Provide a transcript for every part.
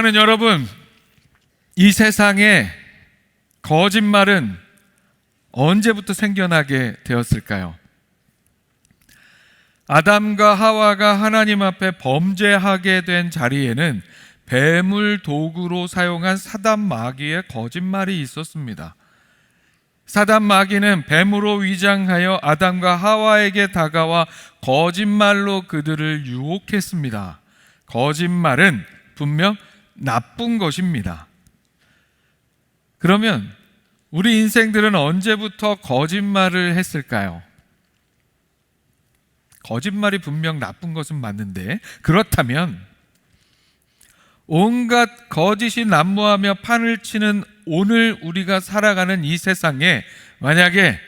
사랑하는 여러분, 이 세상에 거짓말은 언제부터 생겨나게 되었을까요? 아담과 하와가 하나님 앞에 범죄하게 된 자리에는 뱀을 도구로 사용한 사단 마귀의 거짓말이 있었습니다. 사단 마귀는 뱀으로 위장하여 아담과 하와에게 다가와 거짓말로 그들을 유혹했습니다. 거짓말은 분명 나쁜 것입니다. 그러면 우리 인생들은 언제부터 거짓말을 했을까요? 거짓말이 분명 나쁜 것은 맞는데, 그렇다면 온갖 거짓이 난무하며 판을 치는 오늘 우리가 살아가는 이 세상에 만약에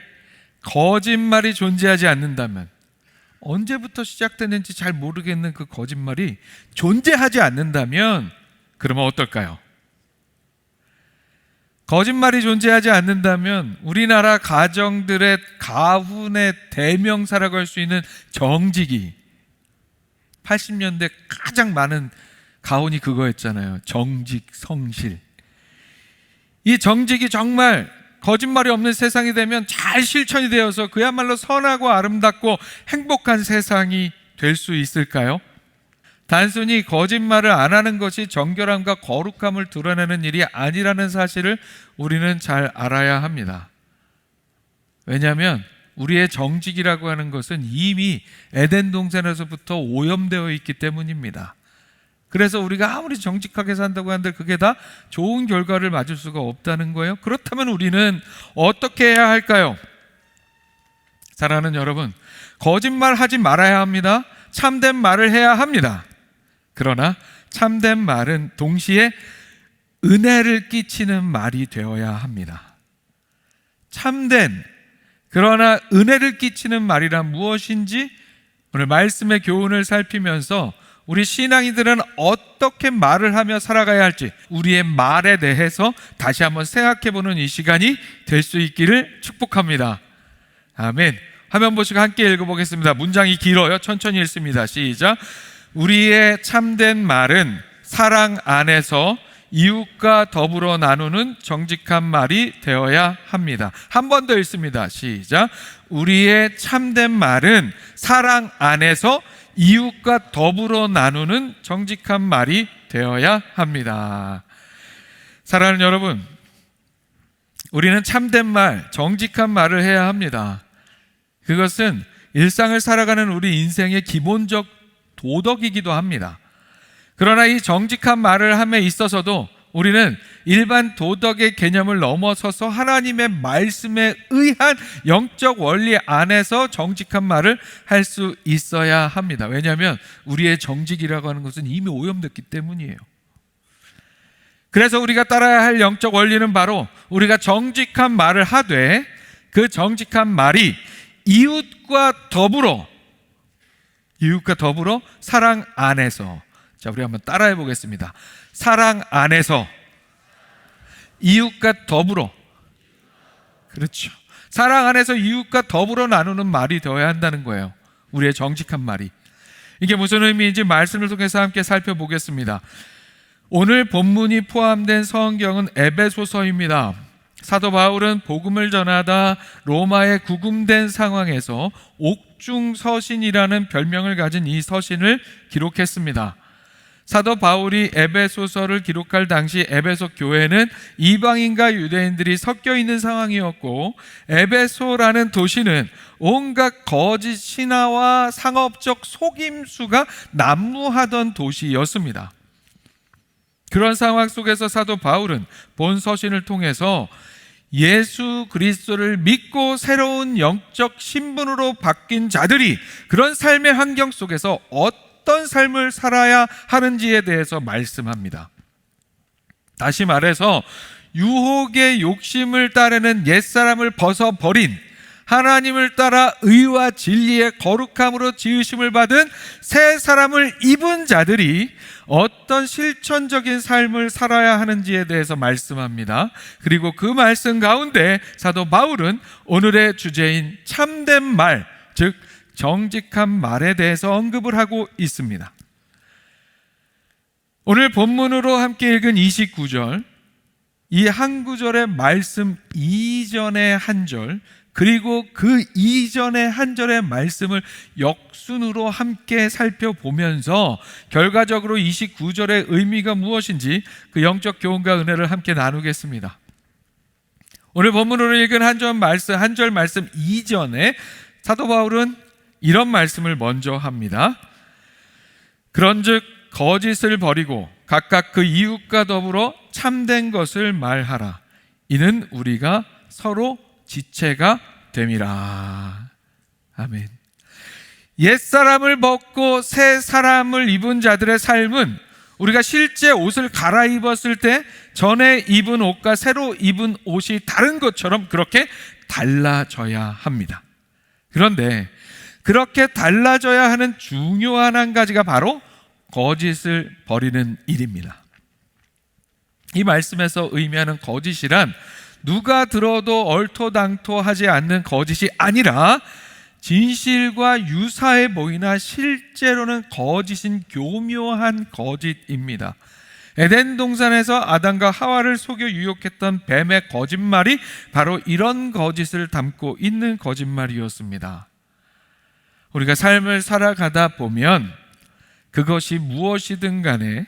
거짓말이 존재하지 않는다면, 언제부터 시작됐는지 잘 모르겠는 그 거짓말이 존재하지 않는다면 그러면 어떨까요? 거짓말이 존재하지 않는다면 우리나라 가정들의 가훈의 대명사라고 할 수 있는 정직이, 80년대 가장 많은 가훈이 그거였잖아요. 정직, 성실. 이 정직이 정말 거짓말이 없는 세상이 되면 잘 실천이 되어서 그야말로 선하고 아름답고 행복한 세상이 될 수 있을까요? 단순히 거짓말을 안 하는 것이 정결함과 거룩함을 드러내는 일이 아니라는 사실을 우리는 잘 알아야 합니다. 왜냐하면 우리의 정직이라고 하는 것은 이미 에덴 동산에서부터 오염되어 있기 때문입니다. 그래서 우리가 아무리 정직하게 산다고 하는데 그게 다 좋은 결과를 맞을 수가 없다는 거예요. 그렇다면 우리는 어떻게 해야 할까요? 사랑하는 여러분, 거짓말 하지 말아야 합니다. 참된 말을 해야 합니다. 그러나 참된 말은 동시에 은혜를 끼치는 말이 되어야 합니다. 참된, 그러나 은혜를 끼치는 말이란 무엇인지 오늘 말씀의 교훈을 살피면서 우리 신앙인들은 어떻게 말을 하며 살아가야 할지, 우리의 말에 대해서 다시 한번 생각해보는 이 시간이 될 수 있기를 축복합니다. 아멘. 화면 보시고 함께 읽어보겠습니다. 문장이 길어요. 천천히 읽습니다. 시작. 우리의 참된 말은 사랑 안에서 이웃과 더불어 나누는 정직한 말이 되어야 합니다. 한 번 더 읽습니다. 시작. 우리의 참된 말은 사랑 안에서 이웃과 더불어 나누는 정직한 말이 되어야 합니다. 사랑하는 여러분, 우리는 참된 말, 정직한 말을 해야 합니다. 그것은 일상을 살아가는 우리 인생의 기본적 도덕이기도 합니다. 그러나 이 정직한 말을 함에 있어서도 우리는 일반 도덕의 개념을 넘어서서 하나님의 말씀에 의한 영적 원리 안에서 정직한 말을 할 수 있어야 합니다. 왜냐하면 우리의 정직이라고 하는 것은 이미 오염됐기 때문이에요. 그래서 우리가 따라야 할 영적 원리는 바로 우리가 정직한 말을 하되 그 정직한 말이 이웃과 더불어 사랑 안에서, 자, 우리 한번 따라해 보겠습니다. 사랑 안에서 이웃과 더불어, 그렇죠. 사랑 안에서 이웃과 더불어 나누는 말이 되어야 한다는 거예요. 우리의 정직한 말이. 이게 무슨 의미인지 말씀을 통해서 함께 살펴보겠습니다. 오늘 본문이 포함된 성경은 에베소서입니다. 사도 바울은 복음을 전하다 로마에 구금된 상황에서 옥중서신이라는 별명을 가진 이 서신을 기록했습니다. 사도 바울이 에베소서를 기록할 당시 에베소 교회는 이방인과 유대인들이 섞여 있는 상황이었고, 에베소라는 도시는 온갖 거짓 신화와 상업적 속임수가 난무하던 도시였습니다. 그런 상황 속에서 사도 바울은 본 서신을 통해서 예수 그리스도를 믿고 새로운 영적 신분으로 바뀐 자들이 그런 삶의 환경 속에서 어떤 삶을 살아야 하는지에 대해서 말씀합니다. 다시 말해서 유혹의 욕심을 따르는 옛사람을 벗어버린, 하나님을 따라 의와 진리의 거룩함으로 지으심을 받은 새 사람을 입은 자들이 어떤 실천적인 삶을 살아야 하는지에 대해서 말씀합니다. 그리고 그 말씀 가운데 사도 바울은 오늘의 주제인 참된 말, 즉 정직한 말에 대해서 언급을 하고 있습니다. 오늘 본문으로 함께 읽은 29절, 이 한 구절의 말씀 이전의 한 절, 그리고 그 이전의 한 절의 말씀을 역순으로 함께 살펴보면서 결과적으로 29절의 의미가 무엇인지 그 영적 교훈과 은혜를 함께 나누겠습니다. 오늘 본문으로 읽은 한 절 말씀 이전에 사도 바울은 이런 말씀을 먼저 합니다. 그런즉 거짓을 버리고 각각 그 이웃과 더불어 참된 것을 말하라. 이는 우리가 서로 지체가 됨이라. 아멘. 옛사람을 벗고 새 사람을 입은 자들의 삶은 우리가 실제 옷을 갈아입었을 때 전에 입은 옷과 새로 입은 옷이 다른 것처럼 그렇게 달라져야 합니다. 그런데 그렇게 달라져야 하는 중요한 한 가지가 바로 거짓을 버리는 일입니다. 이 말씀에서 의미하는 거짓이란 누가 들어도 얼토당토하지 않는 거짓이 아니라 진실과 유사해 보이나 실제로는 거짓인 교묘한 거짓입니다. 에덴 동산에서 아담과 하와를 속여 유혹했던 뱀의 거짓말이 바로 이런 거짓을 담고 있는 거짓말이었습니다. 우리가 삶을 살아가다 보면 그것이 무엇이든 간에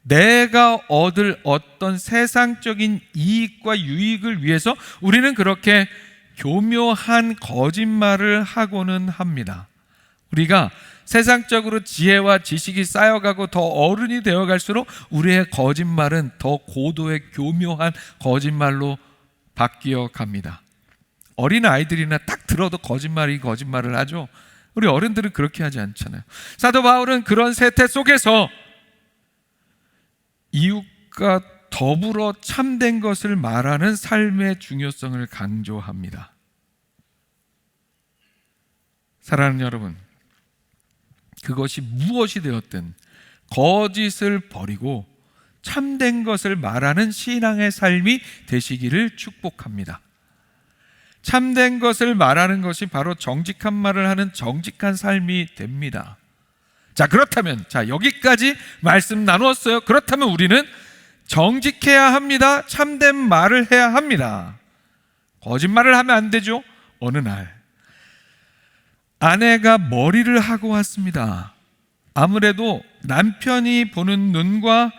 내가 얻을 어떤 세상적인 이익과 유익을 위해서 우리는 그렇게 교묘한 거짓말을 하고는 합니다. 우리가 세상적으로 지혜와 지식이 쌓여가고 더 어른이 되어갈수록 우리의 거짓말은 더 고도의 교묘한 거짓말로 바뀌어 갑니다. 어린 아이들이나 딱 들어도 거짓말을 하죠. 우리 어른들은 그렇게 하지 않잖아요. 사도 바울은 그런 세태 속에서 이웃과 더불어 참된 것을 말하는 삶의 중요성을 강조합니다. 사랑하는 여러분, 그것이 무엇이 되었든 거짓을 버리고 참된 것을 말하는 신앙의 삶이 되시기를 축복합니다. 참된 것을 말하는 것이 바로 정직한 말을 하는 정직한 삶이 됩니다. 자, 그렇다면 여기까지 말씀 나누었어요. 그렇다면 우리는 정직해야 합니다. 참된 말을 해야 합니다. 거짓말을 하면 안 되죠. 어느 날 아내가 머리를 하고 왔습니다. 아무래도 남편이 보는 눈과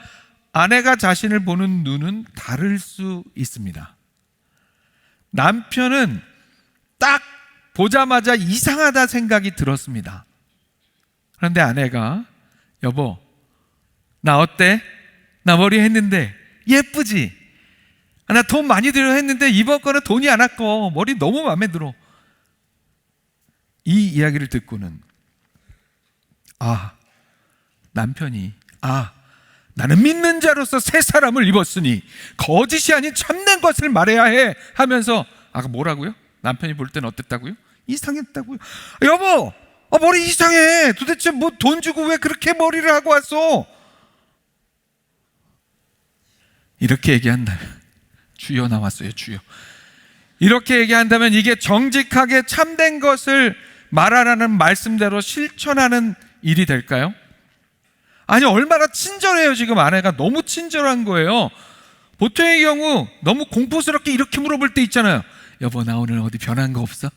아내가 자신을 보는 눈은 다를 수 있습니다. 남편은 딱 보자마자 이상하다 생각이 들었습니다. 그런데 아내가 여보, 나 어때? 나 머리 했는데 예쁘지? 나 돈 많이 들여 했는데 이번 거는 돈이 안 아까워. 머리 너무 마음에 들어. 이 이야기를 듣고는 남편이 나는 믿는 자로서 새 사람을 입었으니 거짓이 아닌 참된 것을 말해야 해 하면서 뭐라고요? 남편이 볼 때는 어땠다고요? 이상했다고요. 여보, 머리 이상해. 도대체 뭐 돈 주고 왜 그렇게 머리를 하고 왔어? 이렇게 얘기한다면, 주여 나왔어요, 주여. 이렇게 얘기한다면 이게 정직하게 참된 것을 말하라는 말씀대로 실천하는 일이 될까요? 아니, 얼마나 친절해요. 지금 아내가 너무 친절한 거예요. 보통의 경우 너무 공포스럽게 이렇게 물어볼 때 있잖아요. 여보, 나 오늘 어디 변한 거 없어?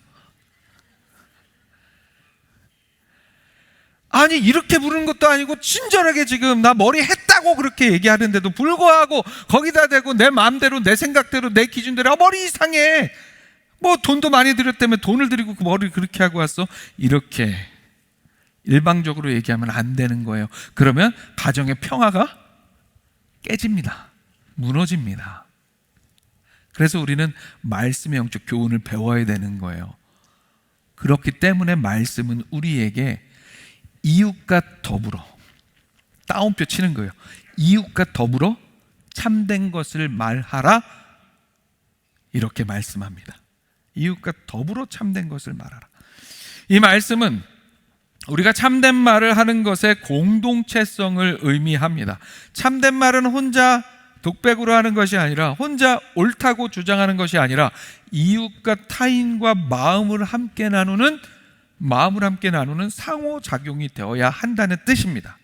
아니, 이렇게 부르는 것도 아니고 친절하게 지금 나 머리 했다고 그렇게 얘기하는데도 불구하고 거기다 대고 내 마음대로 내 생각대로 내 기준대로 머리 이상해. 뭐 돈도 많이 들였다며 돈을 들이고 그 머리를 그렇게 하고 왔어. 이렇게 일방적으로 얘기하면 안 되는 거예요. 그러면 가정의 평화가 깨집니다. 무너집니다. 그래서 우리는 말씀의 영적 교훈을 배워야 되는 거예요. 그렇기 때문에 말씀은 우리에게 이웃과 더불어, 따옴표 치는 거예요. 이웃과 더불어 참된 것을 말하라. 이렇게 말씀합니다. 이웃과 더불어 참된 것을 말하라. 이 말씀은 우리가 참된 말을 하는 것의 공동체성을 의미합니다. 참된 말은 혼자 독백으로 하는 것이 아니라, 혼자 옳다고 주장하는 것이 아니라 이웃과 타인과 마음을 함께 나누는 상호작용이 되어야 한다는 뜻입니다.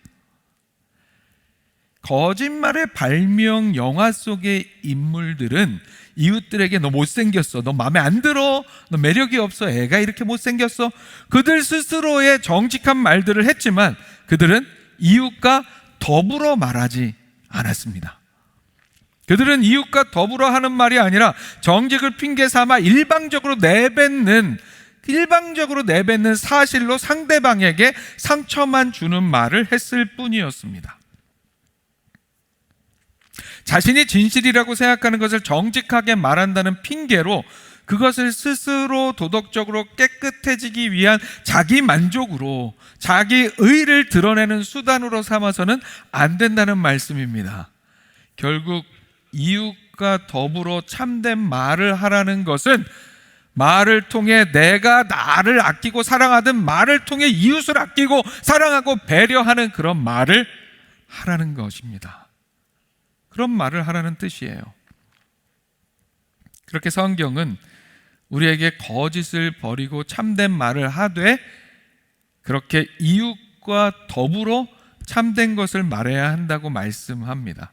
거짓말의 발명 영화 속의 인물들은 이웃들에게 너 못생겼어, 너 마음에 안 들어, 너 매력이 없어, 애가 이렇게 못생겼어, 그들 스스로의 정직한 말들을 했지만 그들은 이웃과 더불어 말하지 않았습니다. 그들은 이웃과 더불어 하는 말이 아니라 정직을 핑계 삼아 일방적으로 내뱉는 사실로 상대방에게 상처만 주는 말을 했을 뿐이었습니다. 자신이 진실이라고 생각하는 것을 정직하게 말한다는 핑계로 그것을 스스로 도덕적으로 깨끗해지기 위한 자기 만족으로, 자기 의를 드러내는 수단으로 삼아서는 안 된다는 말씀입니다. 결국 이웃과 더불어 참된 말을 하라는 것은 말을 통해 내가 나를 아끼고 사랑하든 말을 통해 이웃을 아끼고 사랑하고 배려하는 그런 말을 하라는 것입니다. 그런 말을 하라는 뜻이에요. 그렇게 성경은 우리에게 거짓을 버리고 참된 말을 하되 그렇게 이웃과 더불어 참된 것을 말해야 한다고 말씀합니다.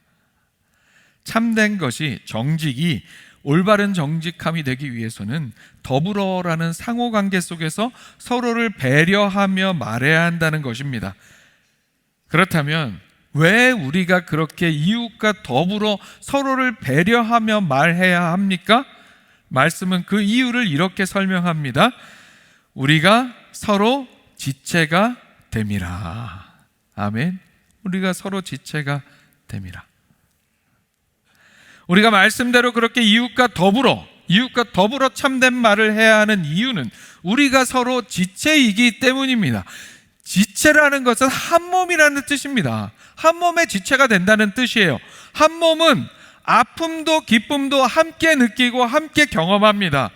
참된 것이, 정직이 올바른 정직함이 되기 위해서는 더불어라는 상호관계 속에서 서로를 배려하며 말해야 한다는 것입니다. 그렇다면 왜 우리가 그렇게 이웃과 더불어 서로를 배려하며 말해야 합니까? 말씀은 그 이유를 이렇게 설명합니다. 우리가 서로 지체가 됨이라. 아멘. 우리가 서로 지체가 됨이라. 우리가 말씀대로 그렇게 이웃과 더불어 참된 말을 해야 하는 이유는 우리가 서로 지체이기 때문입니다. 지체라는 것은 한 몸이라는 뜻입니다. 한 몸의 지체가 된다는 뜻이에요. 한 몸은 아픔도 기쁨도 함께 느끼고 함께 경험합니다.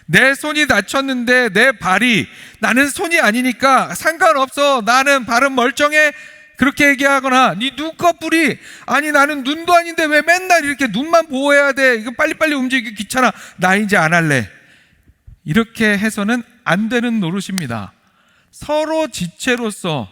내 손이 다쳤는데 내 발이, 나는 손이 아니니까 상관없어, 나는 발은 멀쩡해, 그렇게 얘기하거나, 네 눈꺼풀이, 아니 나는 눈도 아닌데 왜 맨날 이렇게 눈만 보호해야 돼, 이거 빨리빨리 움직이기 귀찮아, 나 이제 안 할래, 이렇게 해서는 안 되는 노릇입니다. 서로 지체로서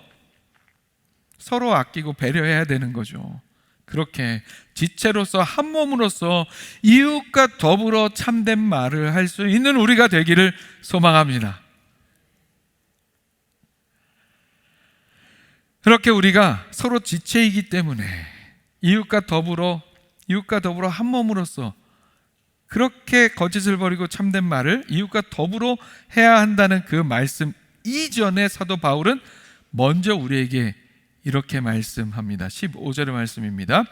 서로 아끼고 배려해야 되는 거죠. 그렇게 지체로서 한 몸으로서 이웃과 더불어 참된 말을 할 수 있는 우리가 되기를 소망합니다. 그렇게 우리가 서로 지체이기 때문에 이웃과 더불어 한 몸으로서 그렇게 거짓을 버리고 참된 말을 이웃과 더불어 해야 한다는 그 말씀 이전에 사도 바울은 먼저 우리에게 이렇게 말씀합니다. 15절의 말씀입니다.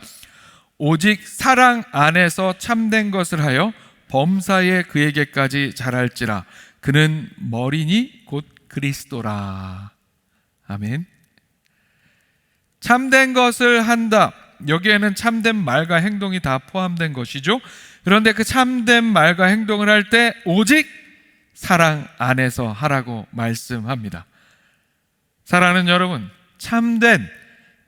오직 사랑 안에서 참된 것을 하여 범사에 그에게까지 자랄지라. 그는 머리니 곧 그리스도라. 아멘. 참된 것을 한다. 여기에는 참된 말과 행동이 다 포함된 것이죠. 그런데 그 참된 말과 행동을 할 때 오직 사랑 안에서 하라고 말씀합니다. 사랑하는 여러분, 참된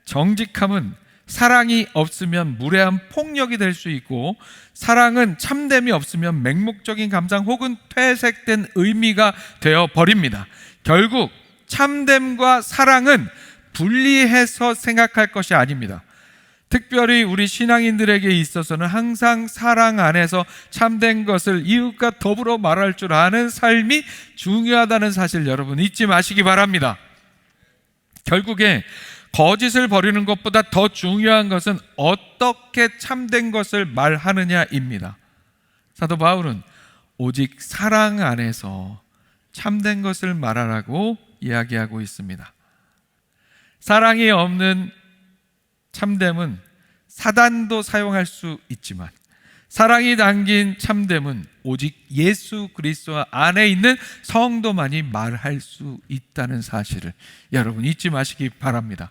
정직함은 사랑이 없으면 무례한 폭력이 될 수 있고, 사랑은 참됨이 없으면 맹목적인 감상 혹은 퇴색된 의미가 되어 버립니다. 결국 참됨과 사랑은 분리해서 생각할 것이 아닙니다. 특별히 우리 신앙인들에게 있어서는 항상 사랑 안에서 참된 것을 이웃과 더불어 말할 줄 아는 삶이 중요하다는 사실 여러분 잊지 마시기 바랍니다. 결국에 거짓을 버리는 것보다 더 중요한 것은 어떻게 참된 것을 말하느냐입니다. 사도 바울은 오직 사랑 안에서 참된 것을 말하라고 이야기하고 있습니다. 사랑이 없는 참됨은 사단도 사용할 수 있지만, 사랑이 담긴 참됨은 오직 예수 그리스도 안에 있는 성도만이 말할 수 있다는 사실을 여러분 잊지 마시기 바랍니다.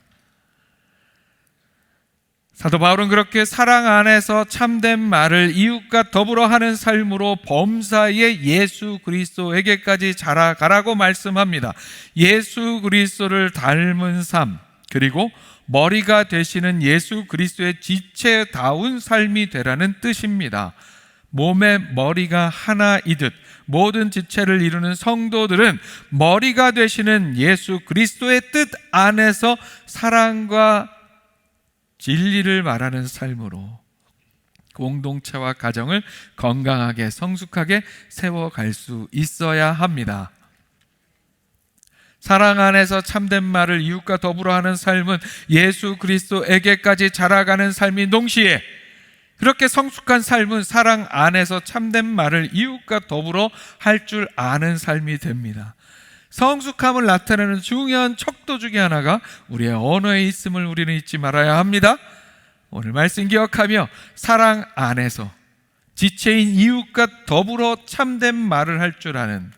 사도 바울은 그렇게 사랑 안에서 참된 말을 이웃과 더불어 하는 삶으로 범사의 예수 그리스도에게까지 자라가라고 말씀합니다. 예수 그리스도를 닮은 삶, 그리고 머리가 되시는 예수 그리스도의 지체다운 삶이 되라는 뜻입니다. 몸의 머리가 하나이듯 모든 지체를 이루는 성도들은 머리가 되시는 예수 그리스도의 뜻 안에서 사랑과 진리를 말하는 삶으로 공동체와 가정을 건강하게 성숙하게 세워갈 수 있어야 합니다. 사랑 안에서 참된 말을 이웃과 더불어 하는 삶은 예수 그리스도에게까지 자라가는 삶인 동시에, 그렇게 성숙한 삶은 사랑 안에서 참된 말을 이웃과 더불어 할 줄 아는 삶이 됩니다. 성숙함을 나타내는 중요한 척도 중에 하나가 우리의 언어에 있음을 우리는 잊지 말아야 합니다. 오늘 말씀 기억하며 사랑 안에서 지체인 이웃과 더불어 참된 말을 할 줄 아는,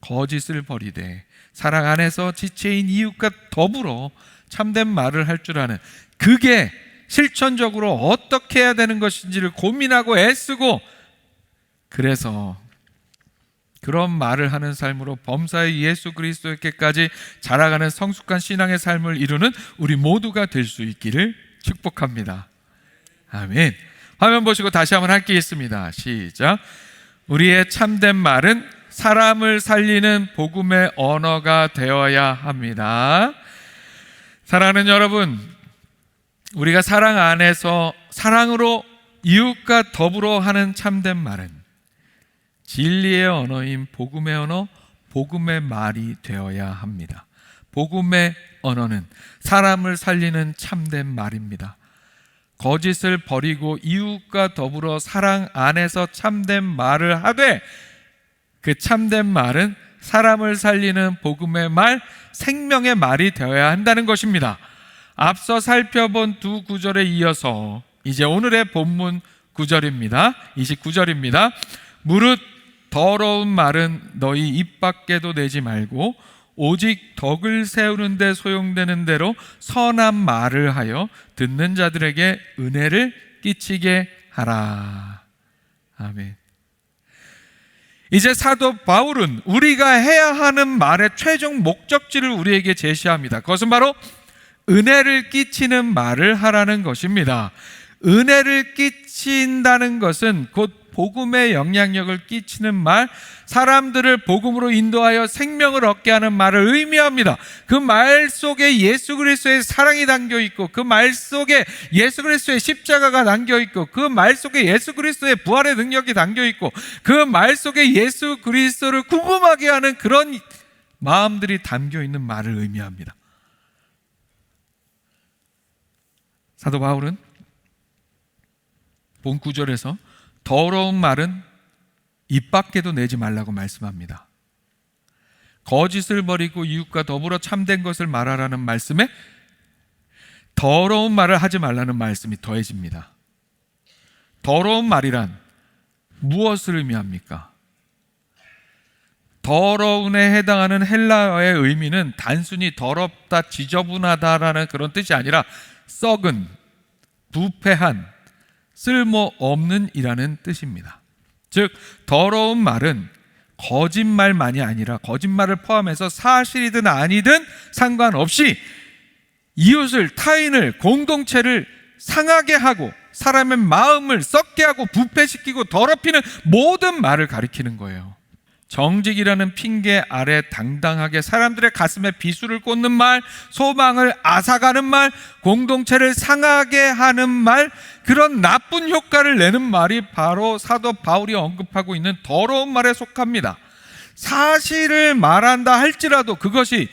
거짓을 버리되 사랑 안에서 지체인 이웃과 더불어 참된 말을 할 줄 아는, 그게 실천적으로 어떻게 해야 되는 것인지를 고민하고 애쓰고, 그래서 그런 말을 하는 삶으로 범사의 예수 그리스도께까지 자라가는 성숙한 신앙의 삶을 이루는 우리 모두가 될 수 있기를 축복합니다. 아멘. 화면 보시고 다시 한번 함께 읽습니다. 시작. 우리의 참된 말은 사람을 살리는 복음의 언어가 되어야 합니다. 사랑하는 여러분, 우리가 사랑 안에서 사랑으로 이웃과 더불어 하는 참된 말은 진리의 언어인 복음의 언어, 복음의 말이 되어야 합니다. 복음의 언어는 사람을 살리는 참된 말입니다. 거짓을 버리고 이웃과 더불어 사랑 안에서 참된 말을 하되, 그 참된 말은 사람을 살리는 복음의 말, 생명의 말이 되어야 한다는 것입니다. 앞서 살펴본 두 구절에 이어서 이제 오늘의 본문 구절입니다. 29절입니다. 무릇 더러운 말은 너희 입 밖에도 내지 말고 오직 덕을 세우는 데 소용되는 대로 선한 말을 하여 듣는 자들에게 은혜를 끼치게 하라. 아멘. 이제 사도 바울은 우리가 해야 하는 말의 최종 목적지를 우리에게 제시합니다. 그것은 바로 은혜를 끼치는 말을 하라는 것입니다. 은혜를 끼친다는 것은 곧 복음의 영향력을 끼치는 말, 사람들을 복음으로 인도하여 생명을 얻게 하는 말을 의미합니다. 그 말 속에 예수 그리스도의 사랑이 담겨 있고, 그 말 속에 예수 그리스도의 십자가가 담겨 있고, 그 말 속에 예수 그리스도의 부활의 능력이 담겨 있고, 그 말 속에 예수 그리스도를 궁금하게 하는 그런 마음들이 담겨 있는 말을 의미합니다. 사도 바울은 본 구절에서 더러운 말은 입 밖에도 내지 말라고 말씀합니다. 거짓을 버리고 이웃과 더불어 참된 것을 말하라는 말씀에 더러운 말을 하지 말라는 말씀이 더해집니다. 더러운 말이란 무엇을 의미합니까? 더러운에 해당하는 헬라어의 의미는 단순히 더럽다, 지저분하다라는 그런 뜻이 아니라 썩은, 부패한, 쓸모없는 이라는 뜻입니다. 즉 더러운 말은 거짓말만이 아니라 거짓말을 포함해서 사실이든 아니든 상관없이 이웃을, 타인을, 공동체를 상하게 하고 사람의 마음을 썩게 하고 부패시키고 더럽히는 모든 말을 가리키는 거예요. 정직이라는 핑계 아래 당당하게 사람들의 가슴에 비수를 꽂는 말, 소망을 앗아가는 말, 공동체를 상하게 하는 말, 그런 나쁜 효과를 내는 말이 바로 사도 바울이 언급하고 있는 더러운 말에 속합니다. 사실을 말한다 할지라도 그것이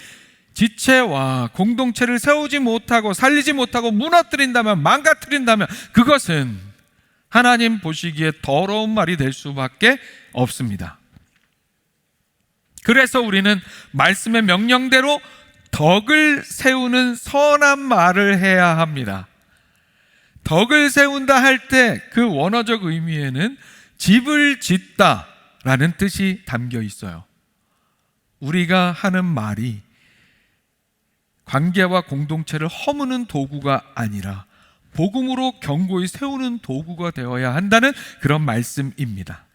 지체와 공동체를 세우지 못하고 살리지 못하고 무너뜨린다면, 망가뜨린다면 그것은 하나님 보시기에 더러운 말이 될 수밖에 없습니다. 그래서 우리는 말씀의 명령대로 덕을 세우는 선한 말을 해야 합니다. 덕을 세운다 할 때 그 원어적 의미에는 집을 짓다 라는 뜻이 담겨 있어요. 우리가 하는 말이 관계와 공동체를 허무는 도구가 아니라 복음으로 견고히 세우는 도구가 되어야 한다는 그런 말씀입니다.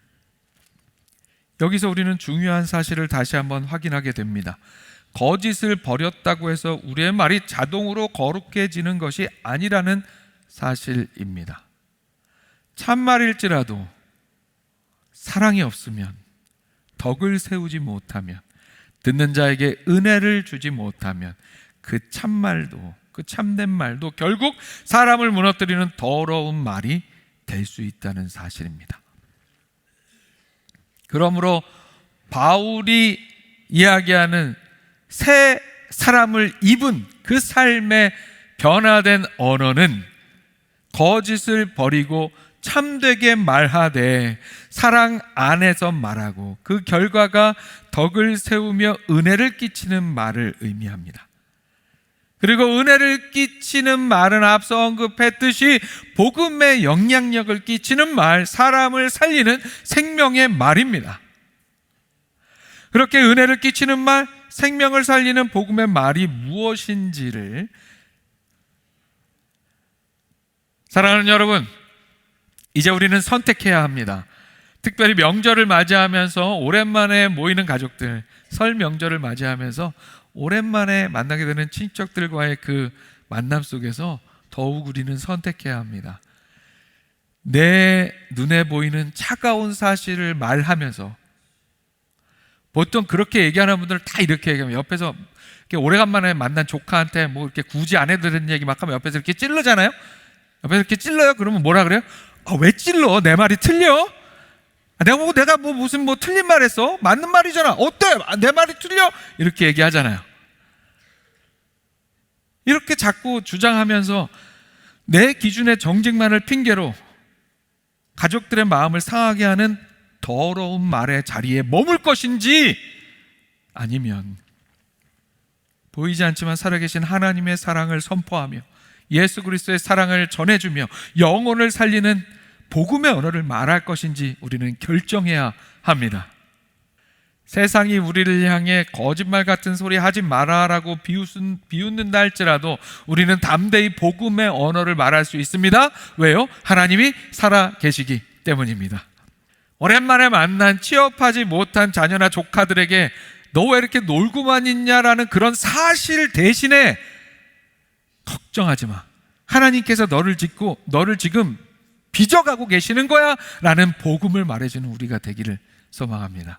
여기서 우리는 중요한 사실을 다시 한번 확인하게 됩니다. 거짓을 버렸다고 해서 우리의 말이 자동으로 거룩해지는 것이 아니라는 사실입니다. 참말일지라도 사랑이 없으면, 덕을 세우지 못하면, 듣는 자에게 은혜를 주지 못하면 그 참말도, 그 참된 말도 결국 사람을 무너뜨리는 더러운 말이 될 수 있다는 사실입니다. 그러므로 바울이 이야기하는 새 사람을 입은 그 삶의 변화된 언어는 거짓을 버리고 참되게 말하되 사랑 안에서 말하고 그 결과가 덕을 세우며 은혜를 끼치는 말을 의미합니다. 그리고 은혜를 끼치는 말은 앞서 언급했듯이 복음의 영향력을 끼치는 말, 사람을 살리는 생명의 말입니다. 그렇게 은혜를 끼치는 말, 생명을 살리는 복음의 말이 무엇인지를 사랑하는 여러분, 이제 우리는 선택해야 합니다. 특별히 명절을 맞이하면서 오랜만에 모이는 가족들, 설 명절을 맞이하면서 오랜만에 만나게 되는 친척들과의 그 만남 속에서 더욱 우리는 선택해야 합니다. 내 눈에 보이는 차가운 사실을 말하면서, 보통 그렇게 얘기하는 분들 다 이렇게 얘기하면 옆에서 이렇게 오래간만에 만난 조카한테 뭐 이렇게 굳이 안 해도 되는 얘기 막 하면 옆에서 이렇게 찔러잖아요. 옆에서 이렇게 찔러요. 그러면 뭐라 그래요? 왜 찔러? 내 말이 틀려? 내가 무슨 틀린 말 했어? 맞는 말이잖아. 어때? 내 말이 틀려? 이렇게 얘기하잖아요. 이렇게 자꾸 주장하면서 내 기준의 정직만을 핑계로 가족들의 마음을 상하게 하는 더러운 말의 자리에 머물 것인지, 아니면 보이지 않지만 살아계신 하나님의 사랑을 선포하며 예수 그리스도의 사랑을 전해주며 영혼을 살리는 복음의 언어를 말할 것인지 우리는 결정해야 합니다. 세상이 우리를 향해 거짓말 같은 소리 하지 마라라고 비웃는다 할지라도 우리는 담대히 복음의 언어를 말할 수 있습니다. 왜요? 하나님이 살아계시기 때문입니다. 오랜만에 만난 취업하지 못한 자녀나 조카들에게 너 왜 이렇게 놀고만 있냐라는 그런 사실 대신에 걱정하지 마, 하나님께서 너를 지금 빚어가고 계시는 거야 라는 복음을 말해주는 우리가 되기를 소망합니다.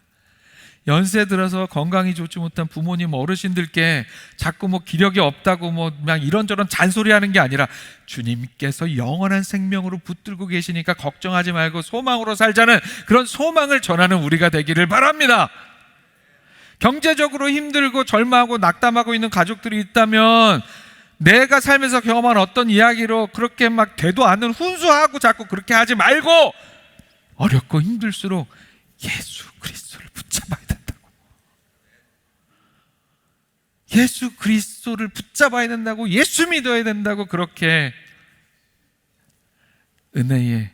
연세 들어서 건강이 좋지 못한 부모님, 어르신들께 자꾸 기력이 없다고 그냥 이런저런 잔소리하는 게 아니라 주님께서 영원한 생명으로 붙들고 계시니까 걱정하지 말고 소망으로 살자는 그런 소망을 전하는 우리가 되기를 바랍니다. 경제적으로 힘들고 절망하고 낙담하고 있는 가족들이 있다면 내가 살면서 경험한 어떤 이야기로 그렇게 되도 않는 훈수하고 자꾸 그렇게 하지 말고 어렵고 힘들수록 예수 그리스도를 붙잡아야 된다고, 예수 그리스도를 붙잡아야 된다고, 예수 믿어야 된다고, 그렇게 은혜의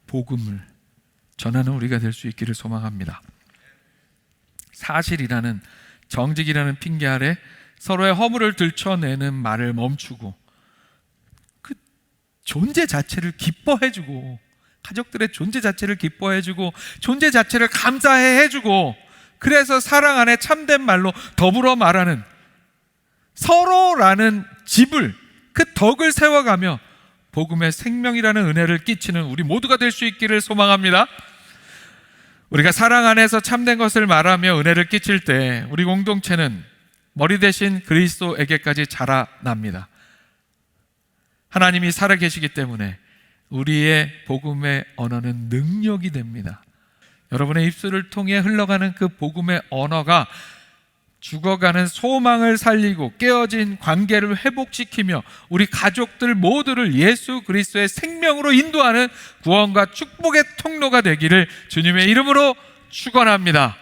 복음을 전하는 우리가 될 수 있기를 소망합니다. 사실이라는, 정직이라는 핑계 아래 서로의 허물을 들춰내는 말을 멈추고 그 존재 자체를 기뻐해주고, 가족들의 존재 자체를 기뻐해주고 존재 자체를 감사해주고, 그래서 사랑 안에 참된 말로 더불어 말하는 서로라는 집을, 그 덕을 세워가며 복음의 생명이라는 은혜를 끼치는 우리 모두가 될 수 있기를 소망합니다. 우리가 사랑 안에서 참된 것을 말하며 은혜를 끼칠 때 우리 공동체는 머리 대신 그리스도에게까지 자라납니다. 하나님이 살아계시기 때문에 우리의 복음의 언어는 능력이 됩니다. 여러분의 입술을 통해 흘러가는 그 복음의 언어가 죽어가는 소망을 살리고 깨어진 관계를 회복시키며 우리 가족들 모두를 예수 그리스도의 생명으로 인도하는 구원과 축복의 통로가 되기를 주님의 이름으로 축원합니다.